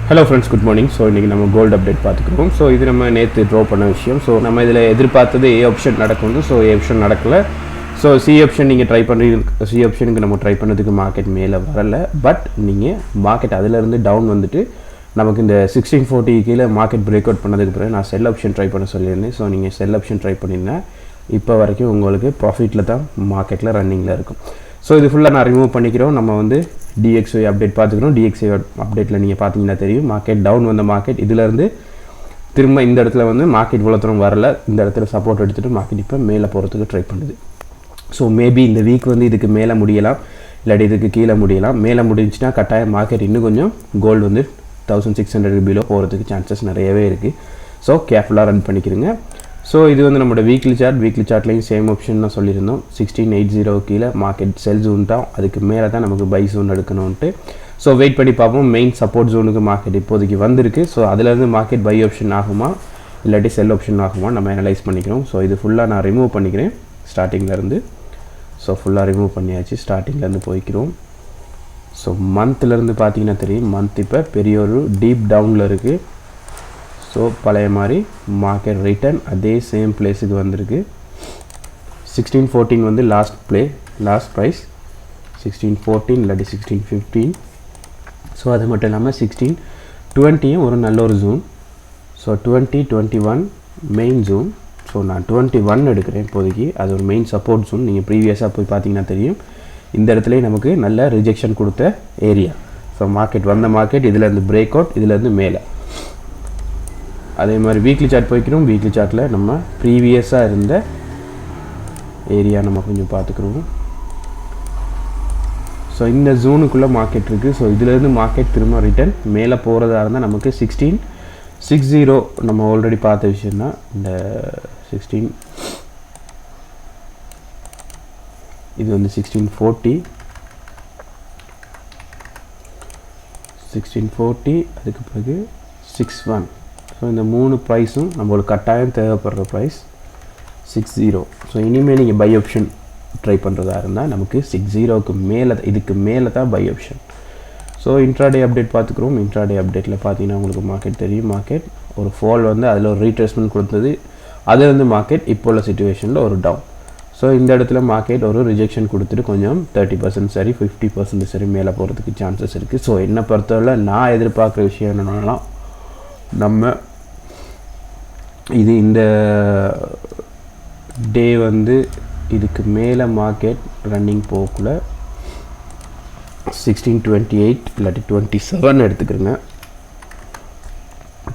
Hello friends, good morning. So இன்னைக்கு நம்ம gold update பார்த்துக்கிறோம். ஸோ இது நம்ம நேற்று ட்ரா பண்ண விஷயம். ஸோ நம்ம இதில் எதிர்பார்த்தது ஏ ஆப்ஷன் நடக்கும். ஸோ ஏ ஆப்ஷன் நடக்கலை. ஸோ சி ஆப்ஷன் நீங்கள் ட்ரை பண்ணுறீங்க. சி ஆப்ஷனுக்கு நம்ம ட்ரை பண்ணதுக்கு மார்க்கெட் மேலே வரலை. பட் நீங்கள் மார்க்கெட் அதிலேருந்து டவுன் வந்துட்டு நமக்கு இந்த 1640 கீழே மார்க்கெட் பிரேக் அவுட் பண்ணதுக்கு பிறகு நான் செல் ஆப்ஷன் ட்ரை பண்ண சொல்லியிருந்தேன். ஸோ நீங்கள் செல் ஆப்ஷன் ட்ரை பண்ணிங்கன்னா இப்போ வரைக்கும் உங்களுக்கு ப்ராஃபிட்டில் தான் மார்க்கெட்டில் ரன்னிங்கில் இருக்கும். ஸோ இது ஃபுல்லாக நான் ரிமூவ் பண்ணிக்கிறோம். நம்ம வந்து DXY அப்டேட் பார்த்துக்கிறோம். DXY அப்டேட்டில் நீங்கள் பார்த்தீங்கன்னா தெரியும், மார்க்கெட் டவுன் வந்த மார்க்கெட் இதிலேருந்து திரும்ப இந்த இடத்துல வந்து மார்க்கெட் இவ்வளோ தூரம் வரல. இந்த இடத்துல சப்போர்ட் எடுத்துகிட்டு மார்க்கெட் இப்போ மேலே போகிறதுக்கு ட்ரை பண்ணுது. ஸோ மேபி இந்த வீக் வந்து இதுக்கு மேலே முடியலாம், இல்லாட்டி இதுக்கு கீழே முடியலாம். மேலே முடிஞ்சுன்னா கட்டாயம் மார்க்கெட் இன்னும் கொஞ்சம் கோல்டு வந்து 1600 பிலோ போகிறதுக்கு சான்சஸ் நிறையவே இருக்குது. ஸோ கேர்ஃபுல்லாக ரன் பண்ணிக்கிறங்க. ஸோ இது வந்து நம்மளோட வீக்லி சார்ட்லேயும் சேம் ஆப்ஷன் தான் சொல்லியிருந்தோம். 1680 கீழே மார்க்கெட் செல் ஜோன் தான், அதுக்கு மேலே தான் நமக்கு பை ஜோன் எடுக்கணும்ன்ட்டு. ஸோ வெயிட் பண்ணி பார்ப்போம். மெயின் சப்போர்ட் ஜோனுக்கு மார்க்கெட் இப்போதைக்கு வந்திருக்கு. ஸோ அதிலேருந்து மார்க்கெட் பை ஆப்ஷன் ஆகுமா இல்லாட்டி செல் ஆப்ஷன் ஆகுமா நம்ம அனலைஸ் பண்ணிக்கிறோம். ஸோ இது ஃபுல்லாக நான் ரிமூவ் பண்ணிக்கிறேன் ஸ்டார்டிங்லேருந்து. ஸோ ஃபுல்லாக ரிமூவ் பண்ணியாச்சு. ஸ்டார்டிங்லேருந்து போய்க்கிறோம். ஸோ மந்த்லேருந்து பார்த்தீங்கன்னா தெரியும், மந்த் இப்போ பெரிய ஒரு டீப் டவுனில் இருக்குது. ஸோ பழைய மாதிரி மார்க்கெட் ரிட்டர்ன் அதே சேம் பிளேஸுக்கு வந்திருக்கு. 1614 வந்து லாஸ்ட் ப்ரைஸ் 1614 இல்லாட்டி 1615. ஸோ அது மட்டும் இல்லாமல் 1620 ஒரு நல்ல ஒரு zone. So 2021 main zone. So நான் 21 எடுக்கிறேன் இப்போதைக்கு. அது ஒரு மெயின் சப்போர்ட் ஜோன். நீங்கள் ப்ரீவியஸாக போய் பார்த்தீங்கன்னா தெரியும், இந்த இடத்துலேயே நமக்கு நல்ல ரிஜெக்ஷன் கொடுத்த ஏரியா. ஸோ மார்க்கெட் வந்த மார்க்கெட் இதிலேருந்து பிரேக் அவுட், இதிலேருந்து மேலே. அதே மாதிரி வீக்லி சார்ட் போய்க்கிறோம். வீக்லி சார்ட்டில் நம்ம ப்ரீவியஸாக இருந்த ஏரியா நம்ம கொஞ்சம் பார்த்துக்குறோம். ஸோ இந்த ஜோனுக்குள்ளே மார்க்கெட் இருக்குது. ஸோ இதிலேருந்து மார்க்கெட் திரும்ப ரிட்டர்ன் மேலே போகிறதா இருந்தால் நமக்கு 1660 நம்ம ஆல்ரெடி பார்த்த விஷயந்தான். இந்த 16 இது வந்து 1640 அதுக்கு பிறகு 61. ஸோ இந்த மூணு ப்ரைஸும் நம்மளுக்கு கட்டாயம் தேவைப்படுற ப்ரைஸ் 60. ஸோ இனிமேல் நீங்கள் பை ஆப்ஷன் ட்ரை பண்ணுறதா இருந்தால் நமக்கு 60க்கு மேலே, இதுக்கு மேலே தான் buy option. So intraday update பார்த்துக்குறோம். இன்ட்ராடே அப்டேட்டில் பார்த்தீங்கன்னா உங்களுக்கு மார்க்கெட் தெரியும். மார்க்கெட் ஒரு ஃபால் வந்து அதில் ஒரு ரீட்ரேஸ்மெண்ட் கொடுத்தது. அதுலேருந்து மார்க்கெட் இப்போ உள்ள சிச்சுவேஷனில் ஒரு டவுன். ஸோ இந்த இடத்துல மார்க்கெட் ஒரு ரிஜெக்ஷன் கொடுத்துட்டு கொஞ்சம் 30% சரி 50% சரி மேலே போகிறதுக்கு சான்சஸ் இருக்குது. ஸோ என்னை பொறுத்தவரை நான் எதிர்பார்க்குற விஷயம் என்னென்னா, நம்ம இது இந்த டே வந்து இதுக்கு மேலே மார்க்கெட் ரன்னிங் போகக்குள்ள 1628 இல்லாட்டி 27 எடுத்துக்கிறேங்க.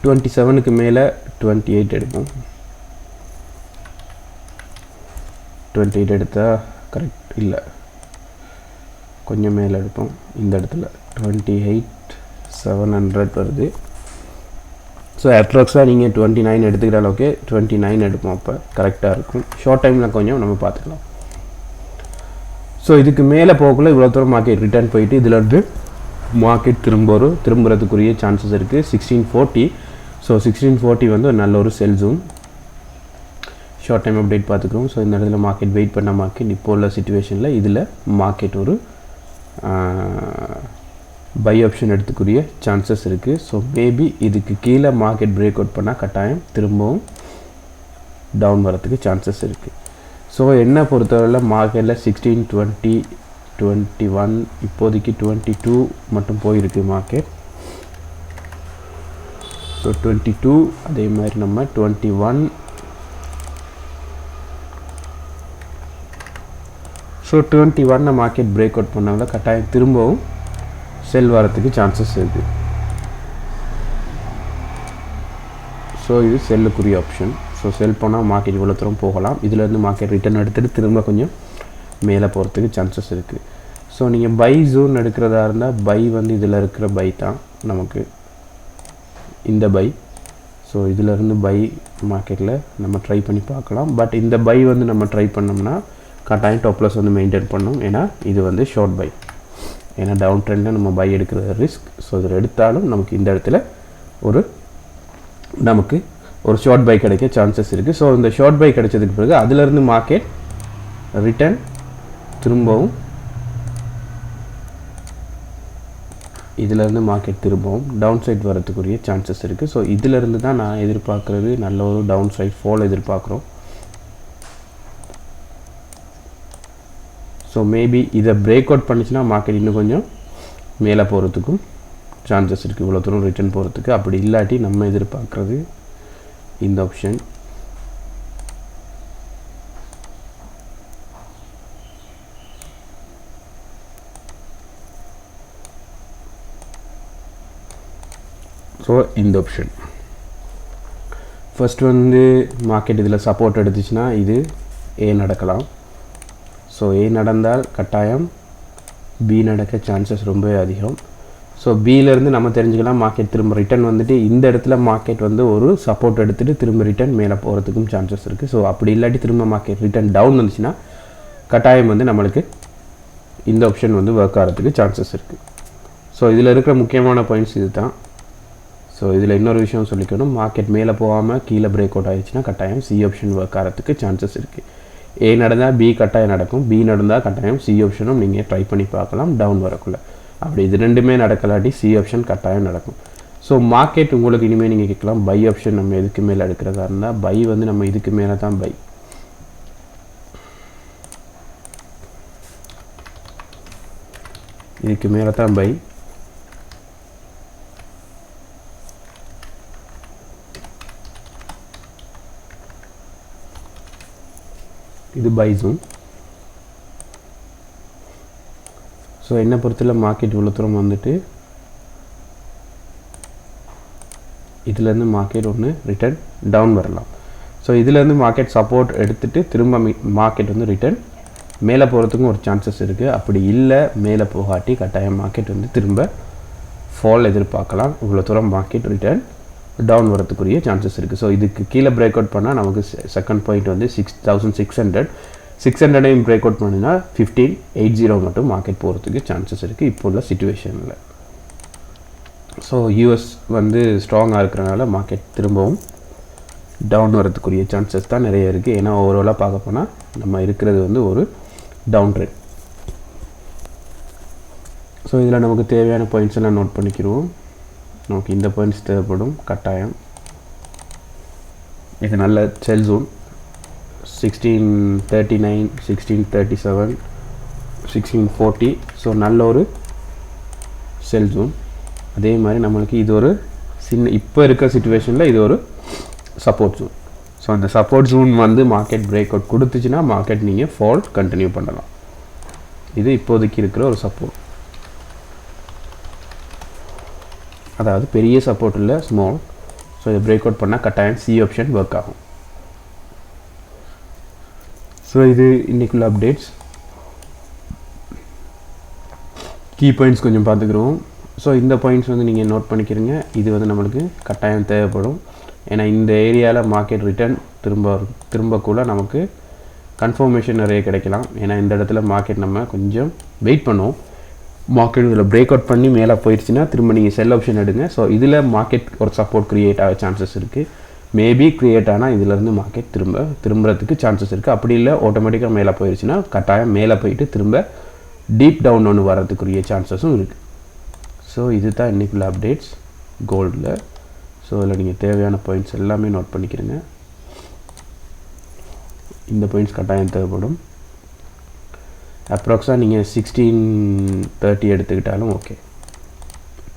27க்கு மேலே 28 எடுப்போம். 28 எடுத்தால் கரெக்ட் இல்லை, கொஞ்சம் மேலே எடுப்போம். இந்த இடத்துல 28,700 வருது. ஸோ அப்ராக்ஸாக நீங்கள் 29 எடுத்துக்கிற அளவுக்கு 29 எடுப்போம். அப்போ கரெக்டாக இருக்கும். ஷார்ட் டைமில் கொஞ்சம் நம்ம பார்த்துக்கலாம். ஸோ இதுக்கு மேலே போகக்குள்ள இவ்வளோ தூரம் மார்க்கெட் ரிட்டர்ன் போயிட்டு இதிலேருந்து மார்க்கெட் திரும்புறதுக்குரிய சான்சஸ் இருக்குது. 1640. ஸோ 1640 வந்து ஒரு நல்ல ஒரு sell zone. Short time update பார்த்துக்கிறோம். ஸோ இந்த இடத்துல மார்க்கெட் வெயிட் பண்ண மார்க்கெட் இப்போ உள்ள சிச்சுவேஷனில் இதில் மார்க்கெட் ஒரு பை ஆப்ஷன் எடுத்துக்கூடிய சான்சஸ் இருக்குது. ஸோ மேபி இதுக்கு கீழே மார்க்கெட் பிரேக் அவுட் பண்ணால் கட்டாயம் திரும்பவும் டவுன் வரத்துக்கு சான்சஸ் இருக்குது. ஸோ என்ன பொறுத்தவரையில் மார்க்கெட்டில் 1620 21 இப்போதைக்கு 22 மட்டும் போயிருக்கு மார்க்கெட். ஸோ 22 அதே மாதிரி நம்ம 21. ஸோ 21 மார்க்கெட் பிரேக் அவுட் பண்ணால் கட்டாயம் திரும்பவும் செல் வரத்துக்கு சான்சஸ் இருக்குது. ஸோ இது செல்லுக்குரிய ஆப்ஷன். ஸோ செல் போனால் மார்க்கெட் இவ்வளோ தூரம் போகலாம். இதிலேருந்து மார்க்கெட் ரிட்டர்ன் எடுத்துகிட்டு திரும்ப கொஞ்சம் மேலே போகிறதுக்கு சான்சஸ் இருக்குது. ஸோ நீங்கள் பை ஜோன் எடுக்கிறதா இருந்தால் பை வந்து இதில் இருக்கிற பை தான் நமக்கு இந்த பை. ஸோ இதிலேருந்து பை மார்க்கெட்டில் நம்ம ட்ரை பண்ணி பார்க்கலாம். பட் இந்த பை வந்து நம்ம ட்ரை பண்ணோம்னா கட்டாயம் டாப் லாஸ் வந்து மெயின்டைன் பண்ணணும். ஏன்னா இது வந்து ஷார்ட் பை. ஏன்னா டவுன் ட்ரெண்டில் நம்ம பை எடுக்கிறது ரிஸ்க். ஸோ இதில் எடுத்தாலும் நமக்கு இந்த இடத்துல நமக்கு ஒரு ஷார்ட் பை கிடைக்க சான்சஸ் இருக்குது. ஸோ இந்த ஷார்ட் பை கிடைச்சதுக்கு பிறகு அதிலேருந்து மார்க்கெட் ரிட்டர்ன் திரும்பவும் இதிலேருந்து மார்க்கெட் திரும்பவும் டவுன் சைட் வரதுக்குரிய சான்சஸ் இருக்குது. ஸோ இதிலேருந்து தான் நான் எதிர்பார்க்குறது நல்ல ஒரு டவுன் சைட் ஃபால் எதிர்பார்க்குறோம். ஸோ மேபி இதை பிரேக் அவுட் பண்ணிச்சுன்னா மார்க்கெட் இன்னும் கொஞ்சம் மேலே போகிறதுக்கும் சான்சஸ் இருக்குது, இவ்வளோ தூரம் ரிட்டர்ன் போகிறதுக்கு. அப்படி இல்லாட்டி நம்ம எதிர்பார்க்குறது இந்த ஆப்ஷன். ஸோ இந்த ஆப்ஷன் ஃபர்ஸ்ட் வந்து மார்க்கெட் இதில் சப்போர்ட் எடுத்துச்சுன்னா இது ஏ நடக்கலாம். ஸோ ஏ நடந்தால் கட்டாயம் பி நடக்க சான்சஸ் ரொம்பவே அதிகம். ஸோ பியிலேருந்து நம்ம தெரிஞ்சுக்கலாம் மார்க்கெட் திரும்ப ரிட்டர்ன் வந்துட்டு இந்த இடத்துல மார்க்கெட் வந்து ஒரு சப்போர்ட் எடுத்துகிட்டு திரும்ப ரிட்டர்ன் மேலே போகிறதுக்கும் சான்சஸ் இருக்குது. ஸோ அப்படி இல்லாட்டி திரும்ப மார்க்கெட் ரிட்டர்ன் டவுன் வந்துச்சுன்னா கட்டாயம் வந்து நம்மளுக்கு இந்த ஆப்ஷன் வந்து ஒர்க் ஆகிறதுக்கு சான்சஸ் இருக்குது. ஸோ இதில் இருக்கிற முக்கியமான பாயிண்ட்ஸ் இது தான். ஸோ இதில் இன்னொரு விஷயம் சொல்லிக்கணும், மார்க்கெட் மேலே போகாமல் கீழே பிரேக் அவுட் ஆகிடுச்சுன்னா கட்டாயம் சி ஆப்ஷன் ஒர்க் ஆகிறதுக்கு சான்சஸ் இருக்குது. ஏ நடந்தால் பி கட்டாயம் நடக்கும், பி நடந்தால் கட்டாயம் சி ஆப்ஷனும் நீங்கள் ட்ரை பண்ணி பார்க்கலாம் டவுன் வரக்குள்ளே. அப்படி இது ரெண்டுமே நடக்கலாட்டி சி ஆப்ஷன் கட்டாயம் நடக்கும். ஸோ மார்க்கெட் உங்களுக்கு இனிமேல் நீங்கள் கேட்கலாம் பை ஆப்ஷன் நம்ம எதுக்கு மேலே எடுக்கிறதா இருந்தால் பை வந்து நம்ம இதுக்கு மேலே தான் பை. இதுக்கு மேலே தான் பை. இது பை ஜோன். ஸோ என்னை பொறுத்தல மார்க்கெட் இவ்வளோ தூரம் வந்துட்டு இதுலேருந்து மார்க்கெட் ஒன்று ரிட்டர்ன் டவுன் வரலாம். ஸோ இதுலேருந்து மார்க்கெட் சப்போர்ட் எடுத்துகிட்டு திரும்ப மார்க்கெட் வந்து ரிட்டர்ன் மேலே போகிறதுக்கும் ஒரு சான்சஸ் இருக்குது. அப்படி இல்லை மேலே போகாட்டி கட்டாயம் மார்க்கெட் வந்து திரும்ப ஃபால் எதிர்பார்க்கலாம். இவ்வளோ தூரம் மார்க்கெட் ரிட்டர்ன் டவுன் வரதுக்குரிய சான்சஸ் இருக்குது. ஸோ இதுக்கு கீழே பிரேக் அவுட் பண்ணால் நமக்கு செகண்ட் பாயிண்ட் வந்து 6600 600ஐயும் பிரேக் அவுட் பண்ணினா 1580 மட்டும் மார்க்கெட் போகிறதுக்கு சான்சஸ் இருக்குது இப்போ உள்ள சிச்சுவேஷனில். ஸோ யூஎஸ் வந்து ஸ்ட்ராங்காக இருக்கிறனால மார்க்கெட் திரும்பவும் டவுன் வரதுக்குரிய சான்சஸ் தான் நிறைய இருக்குது. ஏன்னா ஓவராலாக பார்க்க போனால் நம்ம இருக்கிறது வந்து ஒரு டவுன் ட்ரெண்ட். ஸோ இதில் நமக்கு தேவையான பாயிண்ட்ஸ் எல்லாம் நோட் பண்ணிக்கிடுவோம். நமக்கு இந்த பாயிண்ட்ஸ் தேவைப்படும் கட்டாயம். இது நல்ல செல் ஜோன் 1639 1637 1640. ஸோ நல்ல ஒரு செல் ஜோன். அதே மாதிரி நம்மளுக்கு இது ஒரு சின்ன இப்போ இருக்கிற சிச்சுவேஷனில் இது ஒரு சப்போர்ட் ஜோன். ஸோ அந்த சப்போர்ட் ஜோன் வந்து மார்க்கெட் பிரேக் அவுட் கொடுத்துச்சுன்னா மார்க்கெட் நீங்கள் ஃபால் கண்டினியூ பண்ணலாம். இது இப்போதைக்கு இருக்கிற ஒரு சப்போர்ட், அதாவது பெரிய சப்போர்ட் இல்லை, ஸ்மால். ஸோ இதை பிரேக் அவுட் பண்ணால் கட்டாயம் சி ஆப்ஷன் ஒர்க் ஆகும். ஸோ இது இன்றைக்குள்ள அப்டேட்ஸ். கீ பாயிண்ட்ஸ் கொஞ்சம் பார்த்துக்குறோம். ஸோ இந்த பாயிண்ட்ஸ் வந்து நீங்கள் நோட் பண்ணிக்கிறீங்க. இது வந்து நம்மளுக்கு கட்டாயம் தேவைப்படும். ஏன்னா இந்த ஏரியாவில் மார்க்கெட் ரிட்டர்ன் திரும்பக்குள்ள நமக்கு கன்ஃபர்மேஷன் நிறைய கிடைக்கலாம். ஏன்னா இந்த இடத்துல மார்க்கெட் நம்ம கொஞ்சம் வெயிட் பண்ணுவோம். மார்க்கெட் இதில் பிரேக் அவுட் பண்ணி மேலே போயிடுச்சுன்னா திரும்ப நீங்கள் செல் ஆப்ஷன் எடுங்க. ஸோ இதில் மார்க்கெட் ஒரு சப்போர்ட் க்ரியேட் ஆக சான்சஸ் இருக்குது. மேபி க்ரியேட் ஆனால் இதிலேருந்து மார்க்கெட் திரும்புறதுக்கு சான்சஸ் இருக்குது. அப்படி இல்லை ஆட்டோமேட்டிக்காக மேலே போயிடுச்சுன்னா கட்டாயம் மேலே போயிட்டு திரும்ப டீப் டவுன் ஒன்று வரதுக்குரிய சான்சஸும் இருக்குது. ஸோ இது தான் இன்றைக்குள்ள அப்டேட்ஸ் கோல்டில். ஸோ இதில் நீங்கள் தேவையான பாயிண்ட்ஸ் எல்லாமே நோட் பண்ணிக்கிறீங்க. இந்த பாயிண்ட்ஸ் கட்டாயம் தேவைப்படும். அப்ராக்ஸாக நீங்கள் 1630 எடுத்துக்கிட்டாலும் ஓகே,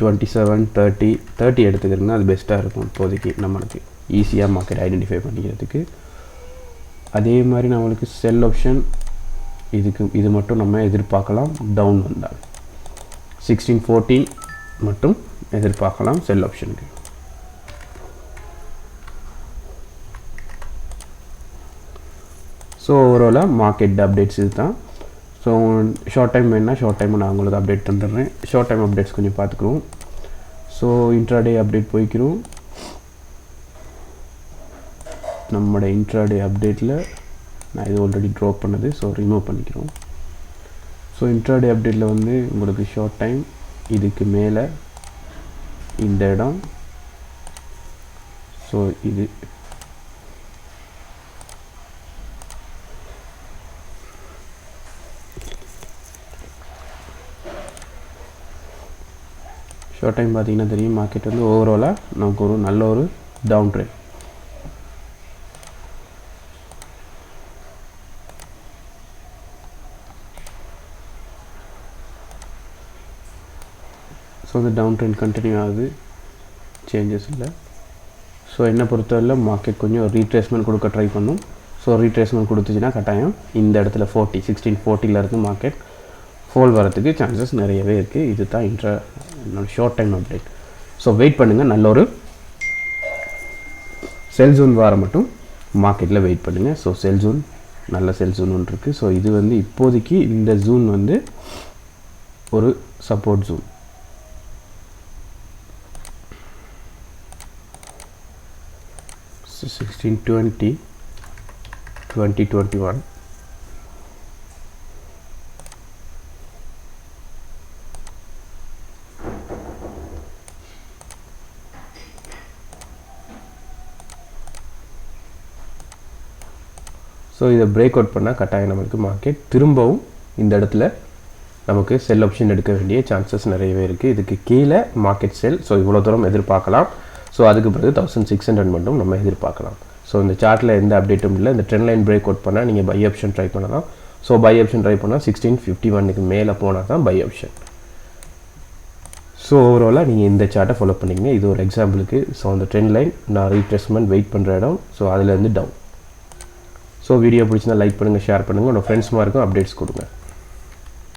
2730 எடுத்துக்கிறீங்கன்னா அது பெஸ்ட்டாக இருக்கும் இப்போதைக்கு நம்மளுக்கு ஈஸியாக மார்க்கெட் ஐடென்டிஃபை பண்ணிக்கிறதுக்கு. அதே மாதிரி நம்மளுக்கு செல் ஆப்ஷன் இது மட்டும் நம்ம எதிர்பார்க்கலாம். டவுன் வந்தால் 1614 மட்டும் எதிர்பார்க்கலாம் செல் ஆப்ஷனுக்கு. ஸோ ஓவராலாக மார்க்கெட் அப்டேட்ஸ் இது தான். ஸோ ஷார்ட் டைம் வேணுன்னா ஷார்ட் டைம் நான் உங்களுக்கு அப்டேட் தந்துடுறேன். ஷார்ட் டைம் அப்டேட்ஸ் கொஞ்சம் பார்த்துக்குறோம். ஸோ இன்ட்ராடே அப்டேட் போய்க்கிறோம். நம்மளோட இன்ட்ராடே அப்டேட்டில் நான் இது ஆல்ரெடி ட்ராப் பண்ணது, ஸோ ரிமூவ் பண்ணிக்கிறோம். ஸோ இன்ட்ராடே அப்டேட்டில் வந்து உங்களுக்கு ஷார்ட் டைம் இதுக்கு மேலே இந்த இடம். ஸோ இது ஷார்ட் டைம் பார்த்தீங்கன்னா தெரியும் மார்க்கெட் வந்து ஓவராலாக நமக்கு ஒரு நல்ல ஒரு டவுன் ட்ரெண்ட். ஸோ இந்த டவுன் ட்ரெண்ட் கண்டினியூ ஆகுது, சேஞ்சஸ் இல்லை. ஸோ என்னை பொறுத்தவரையில் மார்க்கெட் கொஞ்சம் ரீட்ரேஸ்மெண்ட் கொடுக்க ட்ரை பண்ணும். ஸோ ரீட்ரேஸ்மெண்ட் கொடுத்துச்சுன்னா கட்டாயம் இந்த இடத்துல 1640 இருந்து மார்க்கெட் ஃபால் வரதுக்கு சான்சஸ் நிறையவே இருக்குது. இது தான் short time update. So wait பண்ணுங்கள், நல்ல ஒரு செல் ஜோன் வார மட்டும் மார்க்கெட்டில் வெயிட் பண்ணுங்கள். ஸோ செல் ஜோன் நல்ல செல் ஜோன் ஒன்று இருக்குது. ஸோ இது வந்து இப்போதைக்கு இந்த ஜோன் வந்து ஒரு சப்போர்ட் ஜோன். So 1620 2021 ஸோ இதை பிரேக் அவுட் பண்ணால் கட்டாயம் நமக்கு மார்க்கெட் திரும்பவும் இந்த இடத்துல நமக்கு செல் ஆப்ஷன் எடுக்க வேண்டிய சான்சஸ் நிறையவே இருக்குது. இதுக்கு கீழே மார்க்கெட் செல். ஸோ இவ்வளோ தூரம் எதிர்பார்க்கலாம். ஸோ அதுக்கு பிறகு 1600 மட்டும் நம்ம எதிர்பார்க்கலாம். ஸோ இந்த சார்ட்டில் எந்த அப்டேட்டும் இல்லை. இந்த ட்ரெண்ட் லைன் பிரேக் அவுட் பண்ணால் நீங்கள் பை ஆப்ஷன் ட்ரை பண்ணலாம். ஸோ பை ஆப்ஷன் ட்ரை பண்ணால் 1651க்கு மேலே போனால் தான் பை ஆப்ஷன். ஸோ ஓவராலாக நீங்கள் இந்த சார்ட்டை ஃபாலோ பண்ணிங்க. இது ஒரு எக்ஸாம்பிளுக்கு. ஸோ அந்த ட்ரெண்ட் லைன் நான் ரீட்ரேஸ்மெண்ட் வெயிட் பண்ணுற இடம். ஸோ அதுலேருந்து டவுன். ஸோ வீடியோ பிடிச்சிருந்தா லைக் பண்ணுங்கள், ஷேர் பண்ணுங்கள், உங்கள் ஃப்ரெண்ட்ஸ் மாருக்கும் அப்டேட்ஸ் கொடுங்க.